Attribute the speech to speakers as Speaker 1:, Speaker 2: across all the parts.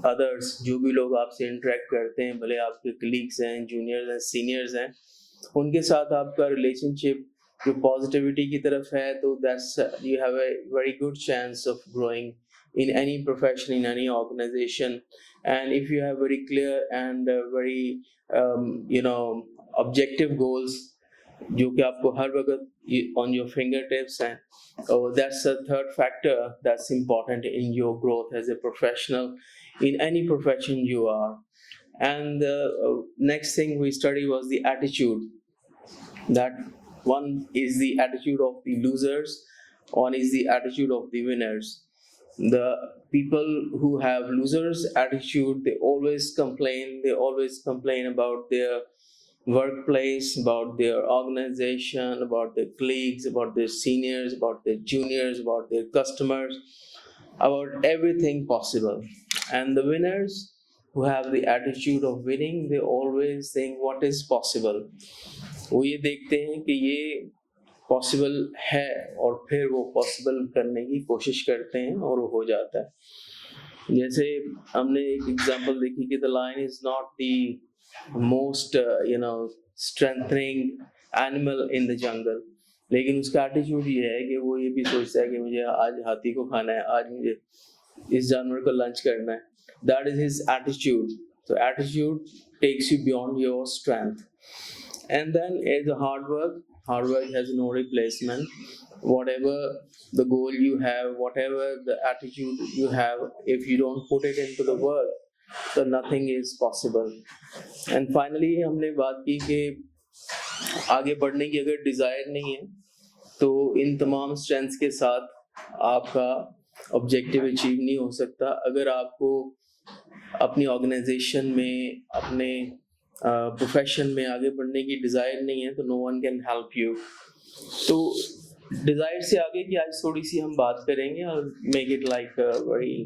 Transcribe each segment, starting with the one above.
Speaker 1: Others, जो भी लोग आपसे इंटरेक्ट करते हैं, भले आपके कलीग्स हैं, जूनियर्स हैं, सीनियर्स हैं, उनके साथ आपका रिलेशनशिप जो पॉजिटिविटी की तरफ है, तो that's you have a very good chance of growing in any profession, in any organization. And if you have very clear and very objective goals जो कि आपको हर वक्त on your fingertips हैं, that's the third factor that's important in your growth as a professional in any profession you are. And the next thing we study was the attitude. That one is the attitude of the losers, one is the attitude of the winners. The people who have losers attitude, they always complain about their workplace, about their organization, about their colleagues, about their seniors, about their juniors, about their customers, about everything possible. And the winners who have the attitude of winning, they always think what is possible. वो ये देखते हैं कि ये possible है और फिर वो पॉसिबल करने की कोशिश करते हैं और वो हो जाता है। जैसे हमने एक एग्जांपल देखी कि the lion is not the most strengthening animal in the jungle, लेकिन उसका एटीट्यूड ये है कि वो ये भी सोचता है कि मुझे आज हाथी को खाना है, आज मुझे इस जानवर को लंच करना है. That is his attitude. So attitude takes you beyond your strength. And then is the hard work. Hard work has no replacement. Whatever the goal you have, whatever the attitude you have, if you don't put it into the work, so nothing is possible. And finally हमने बात की कि आगे बढ़ने की अगर Dzire नहीं है तो इन तमाम स्ट्रेंथ्स के साथ आपका ऑब्जेक्टिव अचीव नहीं हो सकता. अगर आपको अपनी ऑर्गेनाइजेशन में, अपने प्रोफेशन में आगे बढ़ने की डिज़ायर नहीं है तो no one can help you. तो डिज़ायर से आगे की आज थोड़ी सी हम बात करेंगे और make it like very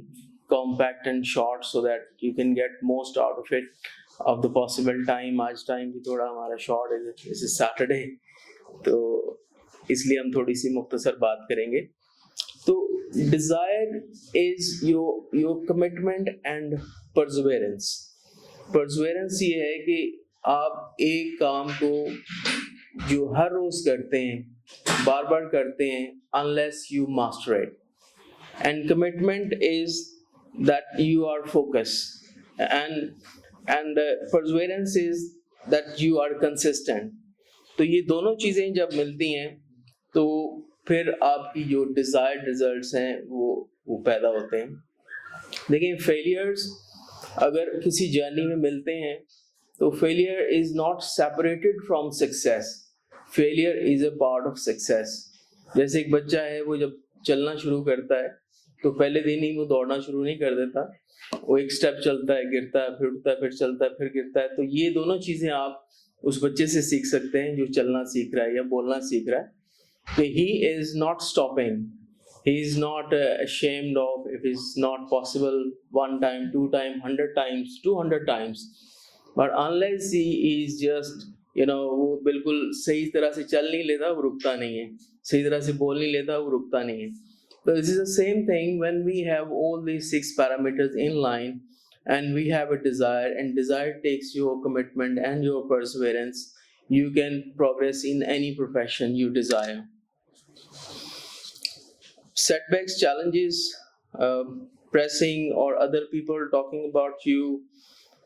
Speaker 1: compact and short so that you can get most out of it of the possible time. आज टाइम भी थोड़ा हमारा शॉर्ट है, दिस इज सैटरडे, तो इसलिए हम थोड़ी सी मुख्तसर बात करेंगे. तो desire is your commitment and Perseverance. Perseverance ये है कि आप एक काम को जो हर रोज करते हैं, बार बार करते हैं, unless you master it. And commitment is that you are focus, and perseverance is that you are consistent. तो ये दोनों चीजें जब मिलती हैं तो फिर आपकी जो डिजायर्ड रिजल्ट्स हैं वो पैदा होते हैं. देखिए, फेलियर्स अगर किसी जर्नी में मिलते हैं तो failure is not separated from success. Failure is a part of success. जैसे एक बच्चा है, वो जब चलना शुरू करता है तो पहले दिन ही वो दौड़ना शुरू नहीं कर देता. वो एक स्टेप चलता है, गिरता है, फिर उठता है, फिर चलता है, फिर गिरता है. तो ये दोनों चीजें आप उस बच्चे से सीख सकते हैं जो चलना सीख रहा है या बोलना सीख रहा है. He is not stopping. He is not ashamed of if it's not possible one time, two time, 100 times, 200 times. But unless he is just, वो बिल्कुल सही तरह से चल नहीं लेता, वो रुकता नहीं है. सही तरह से बोल नहीं लेता, वो रुकता नहीं है. So this is the same thing when we have all these 6 parameters in line and we have a desire, and desire takes your commitment and your perseverance. You can progress in any profession you desire. Setbacks, challenges, pressing, or other people talking about you,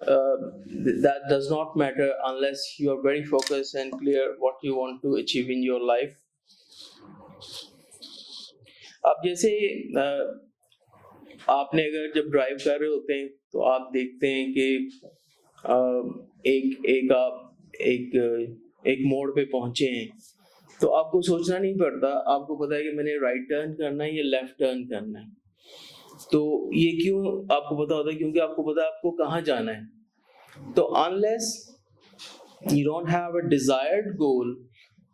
Speaker 1: that does not matter unless you are very focused and clear what you want to achieve in your life. अब जैसे आपने अगर जब drive कर रहे होते हैं तो आप देखते हैं कि एक मोड़ पे पहुंचे हैं तो आपको सोचना नहीं पड़ता. आपको पता है कि मैंने राइट टर्न करना है या लेफ्ट टर्न करना है. तो ये क्यों आपको पता होता है? क्योंकि आपको पता है आपको कहाँ जाना है. तो unless you don't have a desired goal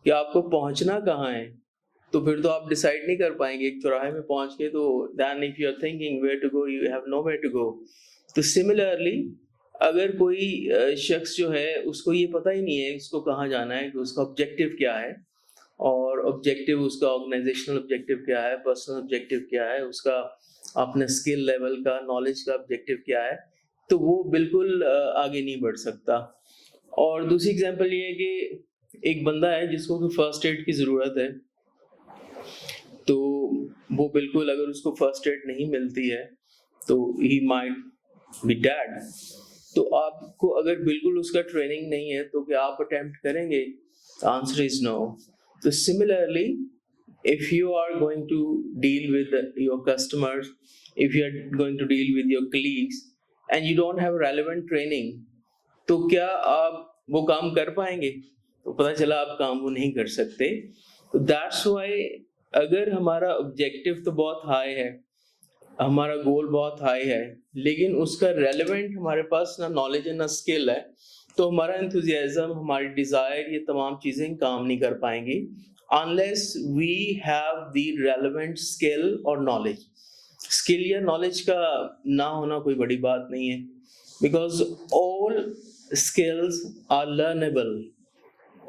Speaker 1: कि आपको पहुंचना कहाँ है, तो फिर तो आप डिसाइड नहीं कर पाएंगे. एक चौराहे में पहुंच के तो then if you are thinking where to go, you have nowhere to go. तो सिमिलरली अगर कोई शख्स जो है उसको ये पता ही नहीं है उसको कहाँ जाना है, कि उसका ऑब्जेक्टिव क्या है, और ऑब्जेक्टिव उसका ऑर्गेनाइजेशनल ऑब्जेक्टिव क्या है, पर्सनल ऑब्जेक्टिव क्या है, उसका अपने स्किल लेवल का, नॉलेज का ऑब्जेक्टिव क्या है, तो वो बिल्कुल आगे नहीं बढ़ सकता। और दूसरी एग्जांपल ये है कि एक बंदा है जिसको कि फर्स्ट एड की ज़रूरत है, तो वो बिल्कुल अगर उसको फर्स्ट एड नहीं मिलती है तो ही माइट बी डेड। तो आपको अगर बिल्कुल उसका ट्रेनिंग नहीं है तो क्या आप अटेम्प्ट करेंगे? Answer is no. तो similarly, if you are going to deal with your customers, if you are going to deal with your colleagues and you don't have relevant training, तो क्या आप वो काम कर पाएंगे? तो पता चला आप काम वो नहीं कर सकते। तो दैट्स व्हाई अगर हमारा ऑब्जेक्टिव तो बहुत हाई है, हमारा गोल बहुत हाई है, लेकिन उसका रेलेवेंट हमारे पास ना नॉलेज है ना स्किल है, तो हमारा एंथुसियाज्म, हमारी डिजायर, ये तमाम चीजें काम नहीं कर पाएंगी unless we have the relevant skill or knowledge। Skill या नॉलेज का ना होना कोई बड़ी बात नहीं है, because all skills are learnable,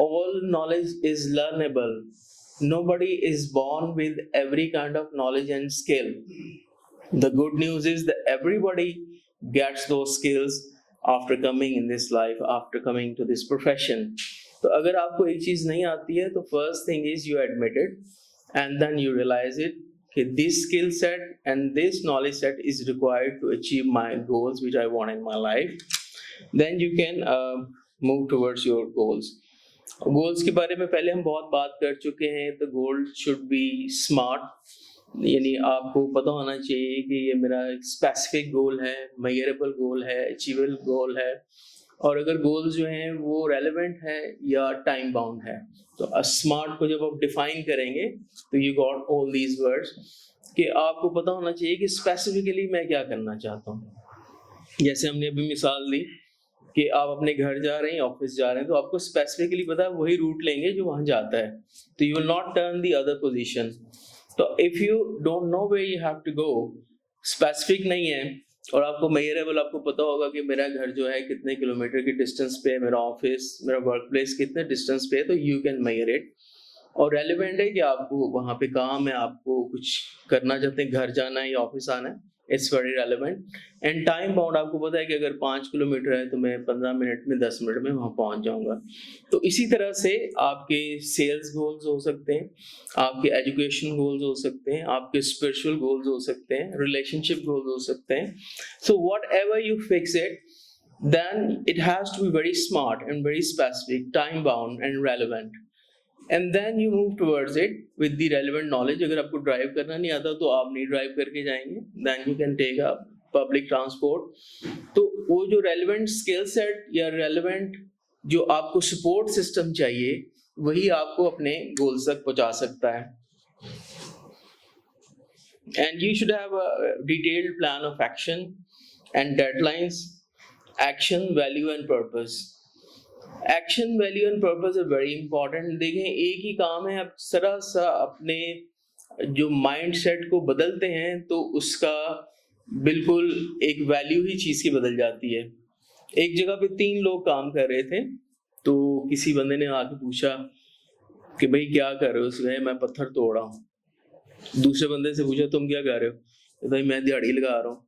Speaker 1: all knowledge is learnable, nobody is born with every kind of knowledge and skill। The good news is that everybody gets those skills after coming in this life, after coming to this profession। तो अगर आपको एक चीज नहीं आती है तो first thing is you admit it and then you realize it कि this skill set and this knowledge set is required to achieve my goals which I want in my life। Then you can move towards your goals। Goals के बारे में पहले हम बहुत बात कर चुके हैं। तो गोल शुड बी स्मार्ट, यानी आपको पता होना चाहिए कि ये मेरा एक स्पेसिफिक गोल है, मेजरेबल गोल है, अचीवेबल गोल है, और अगर गोल्स जो हैं वो रेलेवेंट है या टाइम बाउंड है। तो स्मार्ट को जब आप डिफाइन करेंगे तो you got all these words कि आपको पता होना चाहिए कि स्पेसिफिकली मैं क्या करना चाहता हूँ। जैसे हमने अभी मिसाल दी कि आप अपने घर जा रहे हैं, ऑफिस जा रहे हैं, तो आपको स्पेसिफिकली पता है वही रूट लेंगे जो वहां जाता है, तो you will not turn the other position. तो if you don't know where you have to go, specific नहीं है और आपको मेजरेबल, आपको पता होगा कि मेरा घर जो है कितने किलोमीटर की डिस्टेंस पे है, मेरा ऑफिस, मेरा वर्क प्लेस कितने डिस्टेंस पे है, तो यू कैन मेजर इट। और रेलिवेंट है कि आपको वहां पे काम है, आपको कुछ करना चाहते हैं, घर जाना है या ऑफिस आना है, it's very relevant. And time bound, आपको पता है कि अगर 5 किलोमीटर है तो मैं 15 मिनट में, 10 मिनट में वहां पहुंच जाऊंगा। तो इसी तरह से आपके सेल्स गोल्स हो सकते हैं, आपके एजुकेशन गोल्स हो सकते हैं, आपके स्पिरिचुअल गोल्स हो सकते हैं, रिलेशनशिप गोल्स हो सकते हैं। So what ever you fix it, then it has to be very smart and very specific, time bound and relevant, and then you move towards it with the relevant knowledge। अगर आपको drive करना नहीं आता तो आप नहीं drive करके जाएंगे, then you can take a public transport। तो वो जो relevant skill set या relevant जो आपको support system चाहिए, वही आपको अपने goals तक पहुंचा सकता है। And you should have a detailed plan of action and deadlines, action, value and purpose। Action, value and purpose is very important. देखें, एक ही काम है, आप जरा सा अपने जो माइंड सेट को बदलते हैं तो उसका बिल्कुल एक वैल्यू ही चीज की बदल जाती है। एक जगह पे 3 लोग काम कर रहे थे, तो किसी बंदे ने आके पूछा कि भाई क्या कर रहे हो? उसने मैं पत्थर तोड़ रहा हूँ। दूसरे बंदे से पूछा तुम क्या कर रहे हो? तो भाई मैं दिहाड़ी लगा रहा हूँ।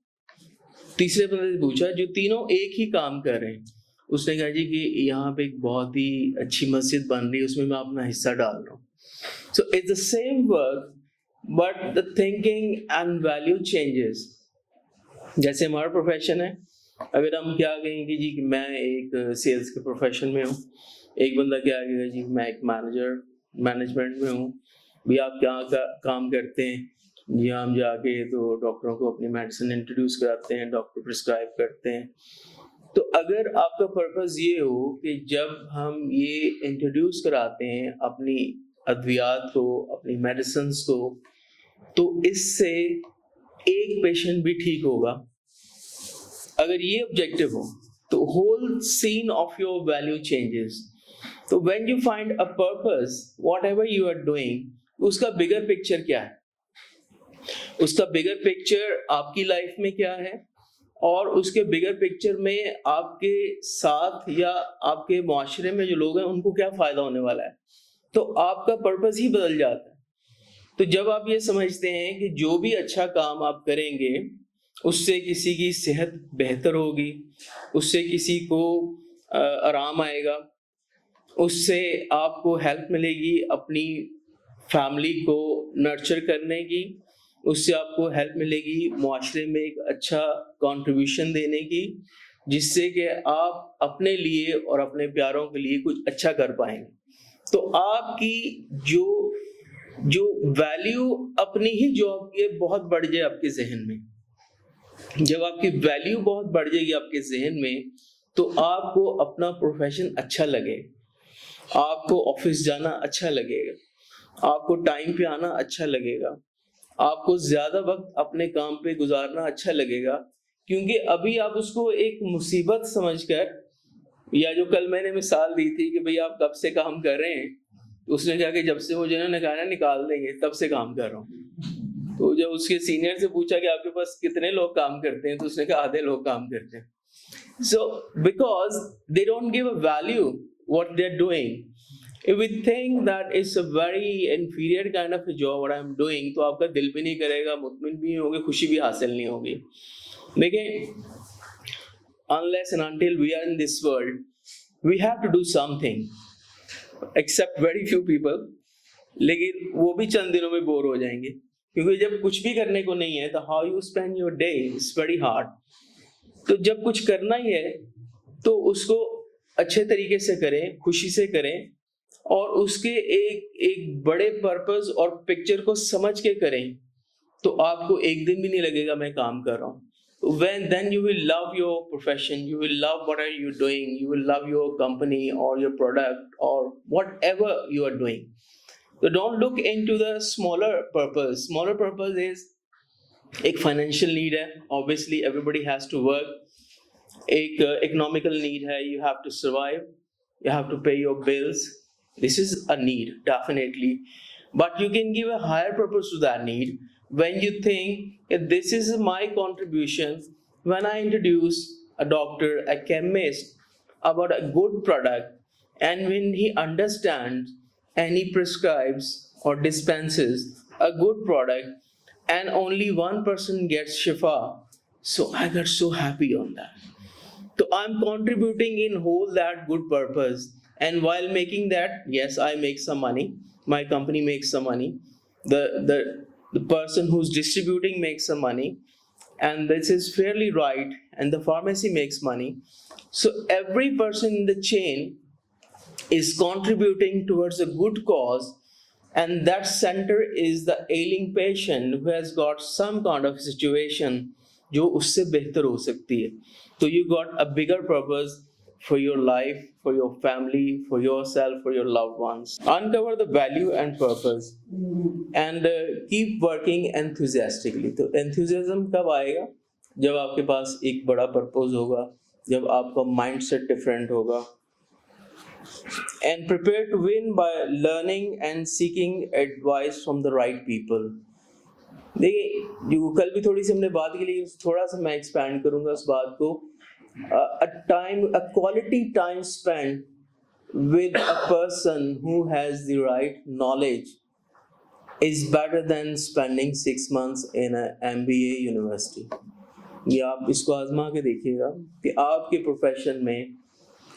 Speaker 1: तीसरे बंदे से पूछा, जो तीनों एक ही काम कर रहे हैं, उसने कहा जी कि यहाँ पे एक बहुत ही अच्छी मस्जिद बन रही है, उसमें मैं अपना हिस्सा डाल रहा हूँ। So it's the same work but the thinking and value changes. जैसे हमारा प्रोफेशन है, अगर हम क्या कहेंगे जी कि मैं एक सेल्स के प्रोफेशन में हूँ, एक बंदा क्या कहेगा जी मैं एक मैनेजमेंट में हूँ। भी आप क्या काम करते हैं? जी हम जाके तो डॉक्टरों को अपनी मेडिसिन इंट्रोड्यूस कराते हैं, डॉक्टर प्रिस्क्राइब करते हैं। तो अगर आपका पर्पस ये हो कि जब हम ये इंट्रोड्यूस कराते हैं अपनी अद्वियात को, अपनी मेडिसिन को, तो इससे एक पेशेंट भी ठीक होगा, अगर ये ऑब्जेक्टिव हो तो whole scene of your value changes. तो when you find a purpose, whatever you are doing, उसका बिगर पिक्चर क्या है, उसका बिगर पिक्चर आपकी लाइफ में क्या है, और उसके बिगर पिक्चर में आपके साथ या आपके मुआशरे में जो लोग हैं उनको क्या फायदा होने वाला है, तो आपका पर्पस ही बदल जाता है। तो जब आप ये समझते हैं कि जो भी अच्छा काम आप करेंगे उससे किसी की सेहत बेहतर होगी, उससे किसी को आराम आएगा, उससे आपको हेल्प मिलेगी अपनी फैमिली को नर्चर करने की, उससे आपको हेल्प मिलेगी मुआशरे में एक अच्छा कंट्रीब्यूशन देने की, जिससे कि आप अपने लिए और अपने प्यारों के लिए कुछ अच्छा कर पाएंगे। तो आपकी जो जो वैल्यू अपनी ही जॉब की बहुत बढ़ जाए आपके जहन में। जब आपकी वैल्यू बहुत बढ़ जाएगी आपके जहन में, तो आपको अपना प्रोफेशन अच्छा लगेगा, आपको ऑफिस जाना अच्छा लगेगा, आपको टाइम पे आना अच्छा लगेगा, आपको ज्यादा वक्त अपने काम पे गुजारना अच्छा लगेगा, क्योंकि अभी आप उसको एक मुसीबत समझकर, या जो कल मैंने मिसाल दी थी कि भाई आप कब से काम कर रहे हैं, उसने कहा कि जब से वो जिन्होंने कहा ना निकाल देंगे तब से काम कर रहा हूँ। तो जब उसके सीनियर से पूछा कि आपके पास कितने लोग काम करते हैं, तो उसने कहा आधे लोग काम करते हैं। So because they don't give a value what they're doing, if we think that it's a very inferior kind of a job what I'm doing, तो आपका दिल भी नहीं करेगा, मुतमिन भी नहीं होगे, खुशी भी हासिल नहीं होगी। देखिए, unless and until we are in this world, we have to do something, except very few people, लेकिन वो भी चंद दिनों में बोर हो जाएंगे, क्योंकि जब कुछ भी करने को नहीं है तो how you spend your day is very hard। तो जब कुछ करना ही है तो उसको अच्छे तरीके से करें, खुशी से करें, और उसके एक एक बड़े पर्पस और पिक्चर को समझ के करें, तो आपको एक दिन भी नहीं लगेगा मैं काम कर रहा हूँ। Then you will love your profession, you will love what are you doing, you will love your company or your product or whatever you are doing. So don't look into the smaller purpose. Smaller purpose is एक financial need है, obviously everybody has to work. एक economical need है, you have to survive, you have to pay your bills, this is a need definitely, but you can give a higher purpose to that need when you think this is my contribution when I introduce a doctor, a chemist about a good product, and when he understands and he prescribes or dispenses a good product and only one person gets shifa, so I got so happy on that. So I'm contributing in whole that good purpose, and while making that, yes, I make some money, my company makes some money, the the the person who's distributing makes some money, and this is fairly right, and the pharmacy makes money. So every person in the chain is contributing towards a good cause, and that center is the ailing patient who has got some kind of situation जो उससे बेहतर हो सकती है। तो you got a bigger purpose for your life, for your family, for yourself, for your loved ones. Uncover the value and purpose and keep working enthusiastically. तो enthusiasm कब आएगा? जब आपके पास एक बड़ा purpose होगा, जब आपका mindset different होगा, and prepare to win by learning and seeking advice from the right people. देखिए, जो कल भी थोड़ी सी हमने बात की, लेकिन थोड़ा सा मैं एक्सपैंड करूंगा उस बात को। a quality time spent with a person who has the right knowledge is better than spending 6 months in a MBA university. ये आप इसको आजमा के देखिएगा कि आपके प्रोफेशन में,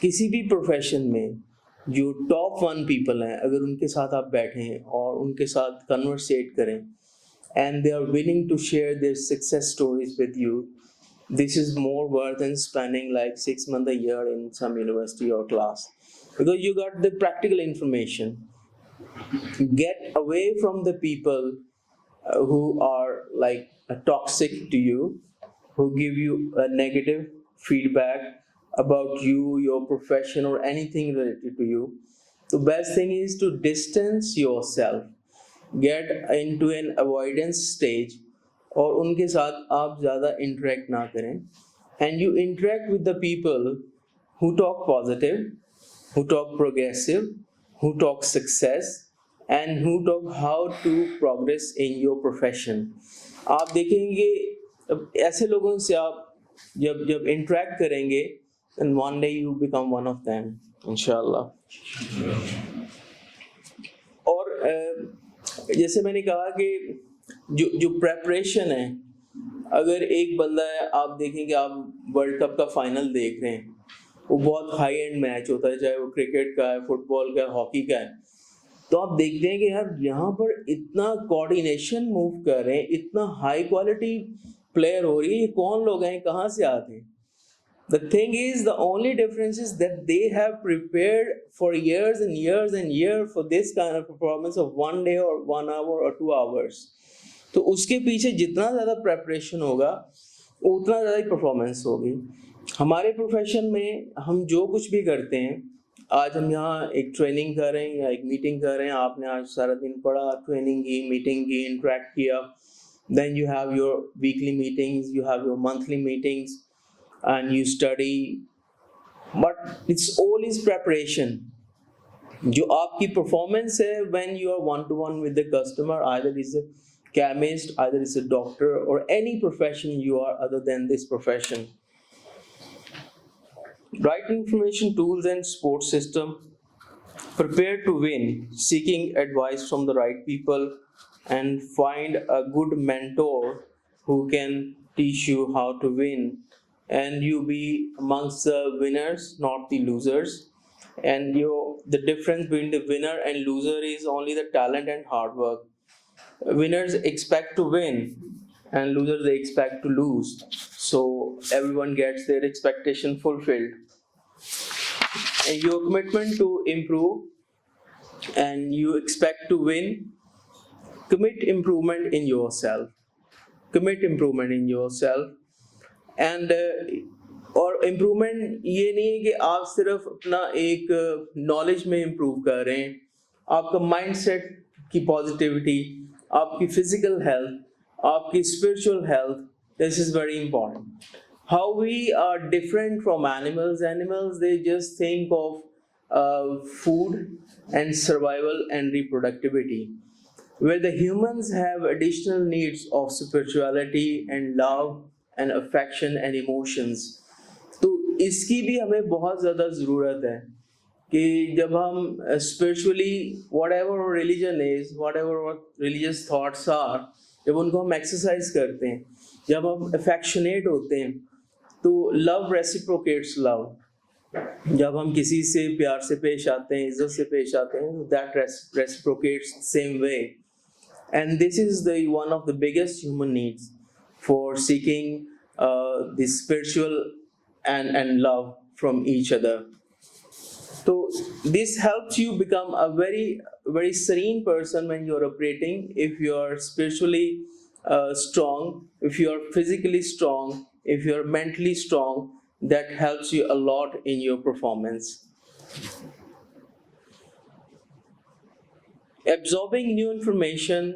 Speaker 1: किसी भी प्रोफेशन में जो टॉप 1 पीपल हैं, अगर उनके साथ आप बैठें और उनके साथ कन्वर्सेट करें, and they are willing to share their success stories with you, this is more worth than spending like 6 months a year in some university or class, because you got the practical information. Get away from the people who are like toxic to you, who give you a negative feedback about you, your profession, or anything related to you. The best thing is to distance yourself, get into an avoidance stage, और उनके साथ आप ज़्यादा interact ना करें, and you interact with the people who talk positive, who talk progressive, who talk success, and who talk how to progress in your profession. आप देखेंगे ऐसे लोगों से आप जब जब interact करेंगे, and one day you become one of them, इंशाल्लाह। और जैसे मैंने कहा कि जो प्रेपरेशन है, अगर एक बंदा है, आप देखेंगे, आप वर्ल्ड कप का फाइनल देख रहे हैं, वो बहुत हाई एंड मैच होता है, चाहे वो क्रिकेट का है, फुटबॉल का है, हॉकी का है, तो आप देखते हैं कि यार यहाँ पर इतना कोऑर्डिनेशन मूव कर रहे हैं, इतना हाई क्वालिटी प्लेयर हो रही है, ये कौन लोग हैं, कहाँ से आते हैं? The thing is, the only difference is that they have prepared for years and years and years for this kind of performance of 1 day or 1 hour or 2 hours. तो उसके पीछे जितना ज़्यादा प्रेपरेशन होगा उतना ज़्यादा ही परफॉर्मेंस होगी। हमारे प्रोफेशन में हम जो कुछ भी करते हैं, आज हम यहाँ एक ट्रेनिंग कर रहे हैं या एक मीटिंग कर रहे हैं, आपने आज सारा दिन पढ़ा, ट्रेनिंग की, मीटिंग की, इंटरेक्ट किया, then you have your weekly meetings, you have your monthly meetings, and you study, but it's all is preparation. जो आपकी performance है when you are one-to-one with the customer, either is a chemist, either is a doctor, or any profession you are other than this profession. Right information tools and support system, prepare to win, seeking advice from the right people, and find a good mentor who can teach you how to win, and you be amongst the winners, not the losers. And the difference between the winner and loser is only the talent and hard work. Winners expect to win and losers they expect to lose, so everyone gets their expectation fulfilled. And your commitment to improve and you expect to win, commit improvement in yourself. Commit improvement in yourself. And और improvement ये नहीं है कि आप सिर्फ अपना एक knowledge में इम्प्रूव कर रहे हैं, आपका माइंडसेट की पॉजिटिविटी, आपकी फिजिकल हेल्थ, आपकी spiritual health, this is very important. How we are different from animals they just think of food and survival and reproductivity, where the humans have additional needs of spirituality and love and affection and emotions. तो इसकी भी हमें बहुत ज़्यादा ज़रूरत है कि जब हम spiritually whatever our religion is, whatever our religious thoughts are, जब उनको हम exercise करते हैं, जब हम affectionate होते हैं, तो love reciprocates love. जब हम किसी से प्यार से पेश आते हैं, इज्जत से पेश आते हैं, that reciprocates same way. And this is the one of the biggest human needs for seeking the spiritual and love from each other. So this helps you become a very serene person when you're operating. If you're spiritually strong, if you're physically strong, if you're mentally strong, that helps you a lot in your performance. Absorbing new information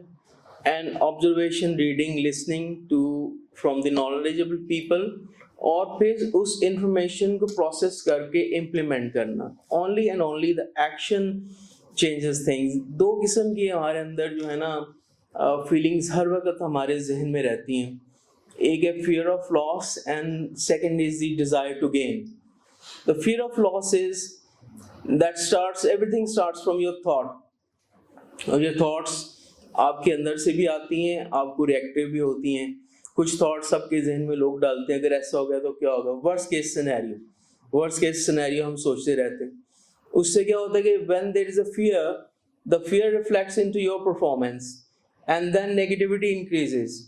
Speaker 1: and observation, reading, listening to from the knowledgeable people, और फिर उस information को process करके implement करना. Only and only the action changes things. दो किस्म की हमारे अंदर जो है ना feelings हर वक्त हमारे जहन में रहती हैं. एक है fear of loss and second is the desire to gain. The fear of loss is everything starts from your thought. और ये थॉट्स आपके अंदर से भी आती हैं, आपको रिएक्टिव भी होती हैं. कुछ थॉट्स आपके जहन में लोग डालते हैं, अगर ऐसा हो गया तो क्या होगा, वर्स्ट केस सिनेरियो हम सोचते रहते हैं. उससे क्या होता है कि when there is a fear, the fear reflects into your performance and then negativity increases.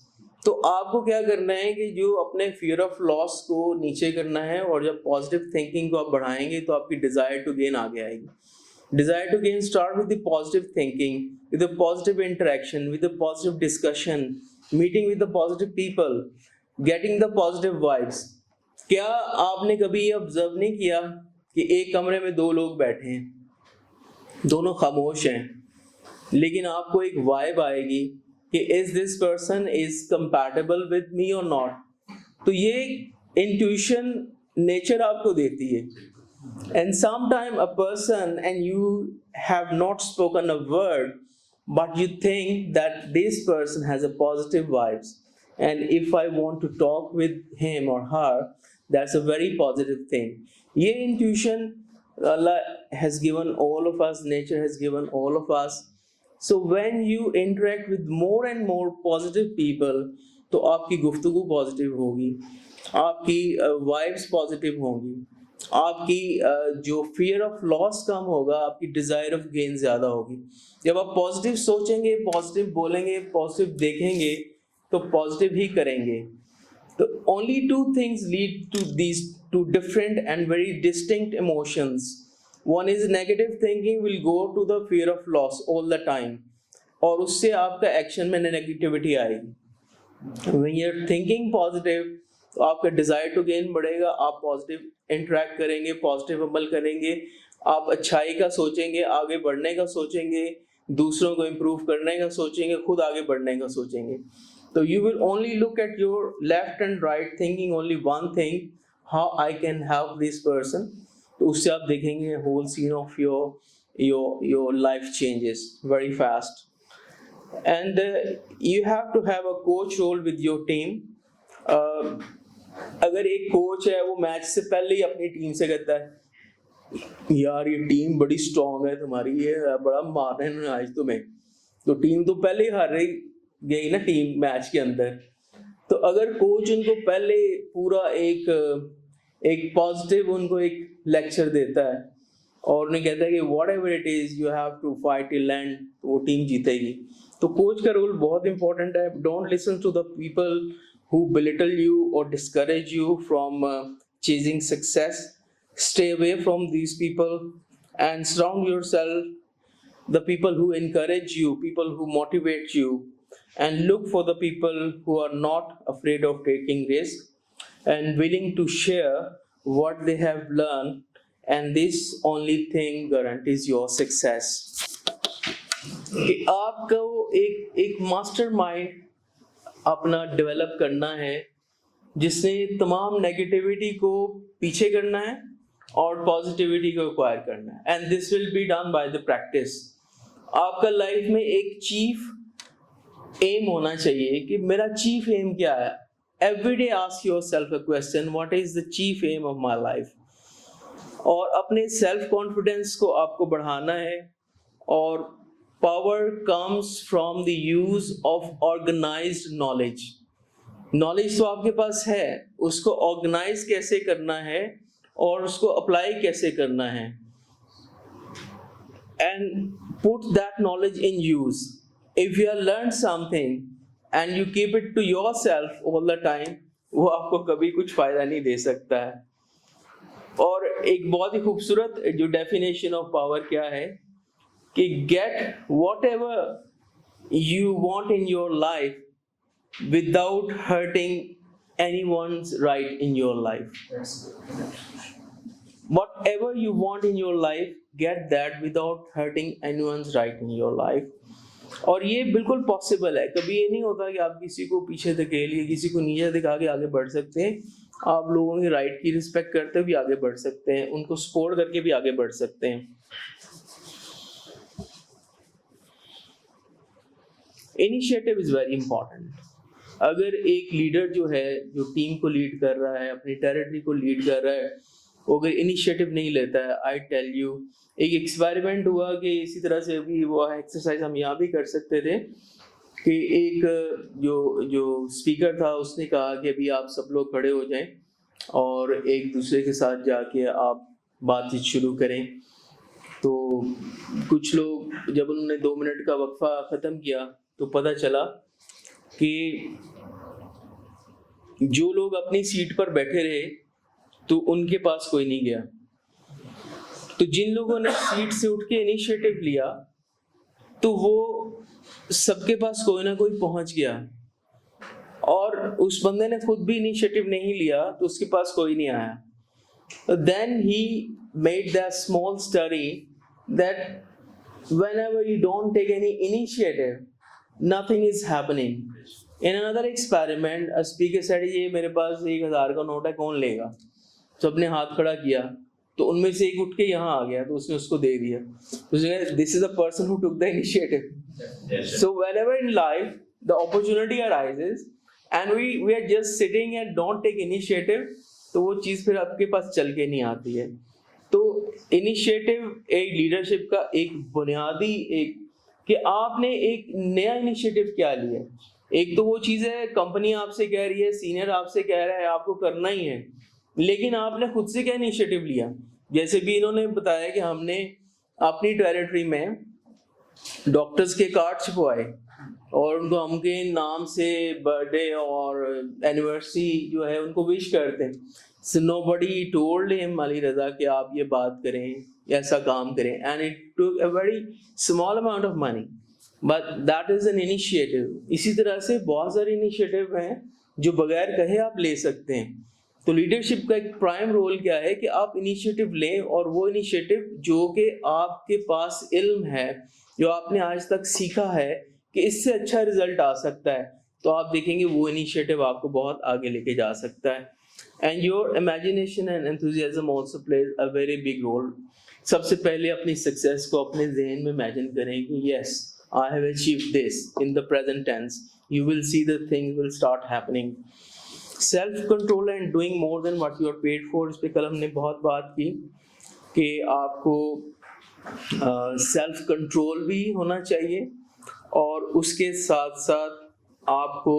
Speaker 1: तो आपको क्या करना है कि जो अपने फियर ऑफ लॉस को नीचे करना है, और जब पॉजिटिव थिंकिंग को आप बढ़ाएंगे तो आपकी डिजायर टू गेन आगे आएगी. Desire to gain start with the positive thinking, with the positive interaction, with the positive discussion, meeting with the positive people, getting the positive vibes. क्या आपने कभी ये ऑब्जर्व नहीं किया कि एक कमरे में दो लोग बैठे हैं, दोनों खामोश हैं, लेकिन आपको एक वाइब आएगी कि is this person is compatible with me or not? तो ये इंट्यूशन नेचर आपको देती है. And sometime a person and you have not spoken a word, but you think that this person has a positive vibes, and if I want to talk with him or her, that's a very positive thing. ये intuition Allah has given all of us, nature has given all of us, So when you interact with more and more positive people, तो आपकी गुफ्तगू positive होगी, आपकी vibes positive होंगी, आपकी जो fear of loss कम होगा, आपकी डिजायर ऑफ गेन ज्यादा होगी। जब आप पॉजिटिव सोचेंगे, पॉजिटिव बोलेंगे, पॉजिटिव देखेंगे, तो पॉजिटिव ही करेंगे। तो only two things lead to these two different and very distinct emotions. One is negative thinking will go to the fear of loss all the time, और उससे आपका एक्शन में नेगेटिविटी आएगी। When you're thinking positive, तो आपका desire to gain बढ़ेगा, आप positive interact करेंगे, पॉजिटिव अमल करेंगे, आप अच्छाई का सोचेंगे, आगे बढ़ने का सोचेंगे, दूसरों को इम्प्रूव करने का सोचेंगे, खुद आगे बढ़ने का सोचेंगे। तो you will only look at your left and right thinking only one thing, how I can help this person. तो उससे आप देखेंगे whole scene of your life changes very fast. And you have to have a coach role with your team. अगर एक coach है वो match से पहले ही अपनी टीम से कहता है यार ये टीम बड़ी स्ट्रांग है तुम्हारी, ये बड़ा मारने हैं आज तुम्हें, तो टीम तो पहले ही हार रही गई ना टीम मैच के अंदर। तो अगर कोच उनको पहले पूरा एक पॉजिटिव उनको एक लेक्चर देता है और उन्हें कहता है कि whatever it is you have to fight till end, तो वो टीम जीतेगी। तो कोच का रोल बहुत इंपॉर्टेंट है। Don't listen to the people who belittle you or discourage you from chasing success. Stay away from these people and surround yourself the people who encourage you, people who motivate you, and look for the people who are not afraid of taking risk and willing to share what they have learned, and this only thing guarantees your success. कि आपको एक mastermind अपना develop करना है जिसने तमाम negativity को पीछे करना है और पॉजिटिविटी को एक्वायर करना है, and this will be done by the practice. आपका लाइफ में एक चीफ एम होना चाहिए कि मेरा चीफ एम क्या है। Every day ask yourself a question, what is the chief aim of my life. और अपने सेल्फ कॉन्फिडेंस को आपको बढ़ाना है, और power comes from the use of organized knowledge. Knowledge तो आपके पास है, उसको ऑर्गेनाइज कैसे करना है और उसको अप्लाई कैसे करना है, and put that knowledge in use. If you have learned something and you keep it to yourself all the time, वो आपको कभी कुछ फायदा नहीं दे सकता है। और एक बहुत ही खूबसूरत जो डेफिनेशन ऑफ पावर क्या है कि get whatever you want in your life without hurting anyone's right in your life. Whatever you want in your life, get that without hurting anyone's right in your life. और ये बिल्कुल possible है। कभी ये नहीं होता कि आप किसी को पीछे धकेलिए, किसी को नीचे दिखा के आगे बढ़ सकते हैं। आप लोगों के राइट की रिस्पेक्ट करते हुए भी आगे बढ़ सकते हैं, उनको सपोर्ट करके भी आगे बढ़ सकते हैं। Initiative is very important. अगर एक लीडर जो है, जो टीम को लीड कर रहा है, अपनी टेरिटरी को लीड कर रहा है, वो अगर इनिशिएटिव नहीं लेता है, आई टेल यू, एक एक्सपेरिमेंट हुआ कि इसी तरह से भी वो एक्सरसाइज हम यहाँ भी कर सकते थे कि एक जो स्पीकर था उसने कहा कि अभी आप सब लोग खड़े हो जाएं और एक दूसरे के साथ जाके आप बातचीत शुरू करें। तो कुछ लोग, जब उन्होंने 2 मिनट का वक्फा ख़त्म किया तो पता चला कि जो लोग अपनी सीट पर बैठे रहे तो उनके पास कोई नहीं गया। तो जिन लोगों ने सीट से उठ के इनिशिएटिव लिया तो वो सबके पास कोई ना कोई पहुंच गया, और उस बंदे ने खुद भी इनिशिएटिव नहीं लिया तो उसके पास कोई नहीं आया। Then he made that small study that whenever you don't take any initiative, nothing is happening. In another experiment, a speaker said, ये मेरे पास 1000 का नोट है, कौन लेगा? सबने हाथ खड़ा किया तो उनमें से एक उठ के यहाँ आ गया तो उसने उसको दे दिया। उसने कहा, this is the person who took the initiative. So whenever in life the opportunity arises and we are just sitting and don't take initiative, तो वो चीज़ फिर आपके पास चल के नहीं आती है। तो इनिशिएटिव एक लीडरशिप का एक बुनियादी एक कि आपने एक नया इनिशिएटिव क्या लिया। एक तो वो चीज़ है कंपनी आपसे कह रही है, सीनियर आपसे कह रहा है आपको करना ही है, लेकिन आपने खुद से क्या इनिशिएटिव लिया। जैसे भी इन्होंने बताया कि हमने अपनी टेरिटरी में डॉक्टर्स के कार्ड छपवाए और उनको उनके नाम से बर्थडे और एनिवर्सरी जो है उनको विश करते हैं। So nobody told him Ali Raza कि आप ये बात करें, ऐसा काम करें, and it took a very small amount of money, but that is an initiative. इसी तरह से बहुत सारे इनिशिएटिव हैं जो बगैर कहे आप ले सकते हैं। तो लीडरशिप का एक प्राइम रोल क्या है कि आप इनिशिएटिव लें, और वो इनिशिएटिव जो कि आपके पास इल्म है, जो आपने आज तक सीखा है कि इससे अच्छा रिजल्ट आ सकता है, तो आप देखेंगे वो इनिशिएटिव आपको बहुत आगे लेके जा सकता है। And your imagination and enthusiasm also plays a very big role. सबसे पहले अपनी सक्सेस को अपने जहन में इमेजिन करें कि yes I have achieved this in the present tense. You will see the things will start happening. Self control and doing more than what you are paid for, इस पे कल हमने बहुत बात की कि आपको सेल्फ कंट्रोल भी होना चाहिए, और उसके साथ साथ आपको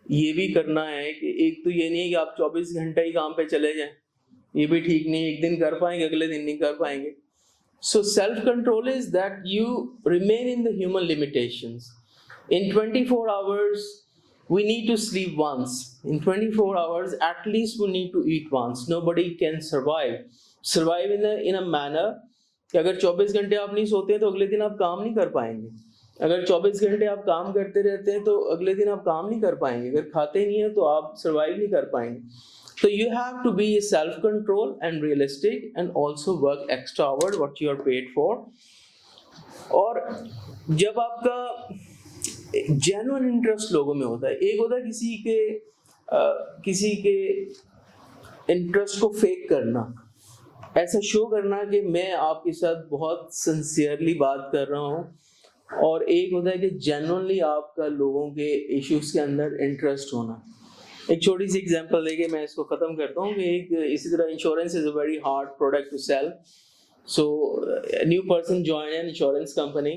Speaker 1: ये भी करना है कि एक तो ये नहीं है कि आप 24 घंटे ही काम पे चले जाएं, ये भी ठीक नहीं, एक दिन कर पाएंगे अगले दिन नहीं कर पाएंगे। So self-control is that you remain in the human limitations. In 24 hours, we need to sleep once. In 24 hours, at least we need to eat once. Nobody can survive in a manner कि अगर 24 घंटे आप नहीं सोते हैं तो अगले दिन आप काम नहीं कर पाएंगे। अगर 24 घंटे आप काम करते रहते हैं तो अगले दिन आप काम नहीं कर पाएंगे। अगर खाते नहीं है तो आप सर्वाइव नहीं कर पाएंगे। So you have to be self-control and realistic, and also work extra hours what you are paid for. और जब आपका genuine interest लोगों में होता है, एक होता है किसी के इंटरेस्ट को फेक करना, ऐसा शो करना कि मैं आपके साथ बहुत सिंसियरली बात कर रहा हूँ, और एक होता है कि जेन्युइनली आपका लोगों के इश्यूज के अंदर इंटरेस्ट होना। एक छोटी सी एग्जांपल देके मैं इसको ख़त्म करता हूँ कि एक इसी तरह insurance is a very hard product to sell. So new person join an insurance company,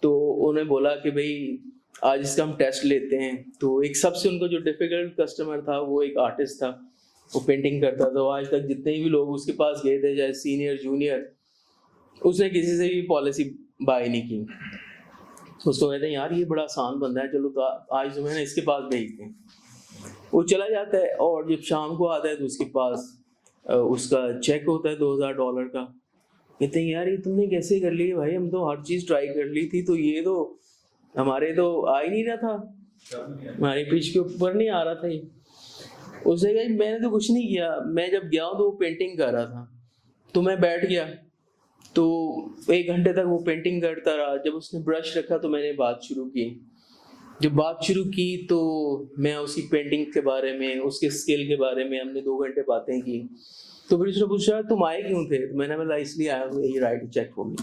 Speaker 1: तो उन्हें बोला कि भाई आज इसका हम टेस्ट लेते हैं। तो एक सबसे उनको जो डिफ़िकल्ट कस्टमर था वो एक आर्टिस्ट था, वो पेंटिंग करता था। आज तक जितने भी लोग उसके पास गए थे, चाहे सीनियर जूनियर, उसने किसी से भी पॉलिसी बाय नहीं की। उसको कहते हैं यार ये बड़ा आसान बंदा है, चलो तो आज जो है ना इसके पास भेजते हैं। वो चला जाता है और जब शाम को आता है तो उसके पास उसका चेक होता है $2000 का। कहते हैं यार ये तुमने कैसे कर लिया भाई, हम तो हर चीज़ ट्राई कर ली थी, तो ये तो हमारे तो आ ही नहीं रहा था, हमारी पिच के ऊपर नहीं आ रहा था ये। उसने कहा मैंने तो कुछ नहीं किया, मैं जब गया हूँ तो वो पेंटिंग कर रहा था, तो मैं बैठ गया, तो 1 घंटे तक वो पेंटिंग करता रहा। जब उसने ब्रश रखा तो मैंने बात शुरू की। जब बात शुरू की तो मैं उसकी पेंटिंग के बारे में, उसके स्किल के बारे में हमने 2 घंटे बातें की। तो फिर उसने पूछा तुम आए क्यों थे, तो मैंने बोला इसलिए आया हूँ, यही राइट चेक फॉर मी।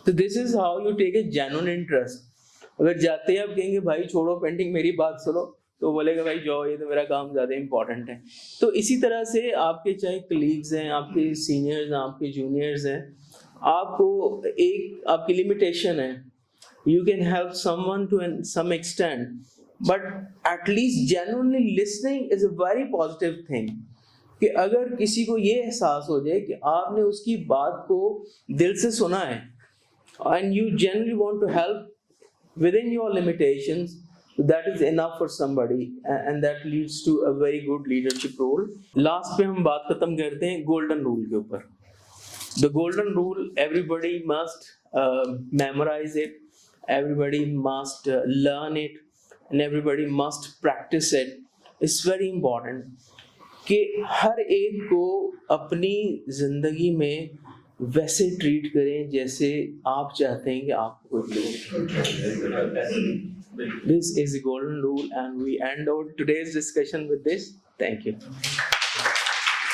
Speaker 1: तो this is how you take a genuine interest. अगर जाते ही आप कहेंगे भाई छोड़ो पेंटिंग, मेरी बात सुनो, तो बोलेगा भाई जाओ ये तो मेरा काम ज़्यादा इंपॉर्टेंट है। तो इसी तरह से आपके चाहे कलीग्स हैं, आपके सीनियर्स हैं, आपके जूनियर्स हैं, आपको एक आपकी लिमिटेशन है। You can help someone to some extent, but at least genuinely listening is a very positive thing. कि अगर किसी को ये एहसास हो जाए कि आपने उसकी बात को दिल से सुना है, and you genuinely want to help within your limitations, that is enough for somebody, and that leads to a very good leadership role. Last पे हम बात खत्म करते हैं golden rule के ऊपर. The golden rule, everybody must memorize it. Everybody must learn it, and everybody must practice it. It's very important कि हर एक को अपनी जिंदगी में वैसे ट्रीट करें जैसे आप चाहते हैं कि आपको This is the golden rule, and we end our today's discussion with this. Thank you.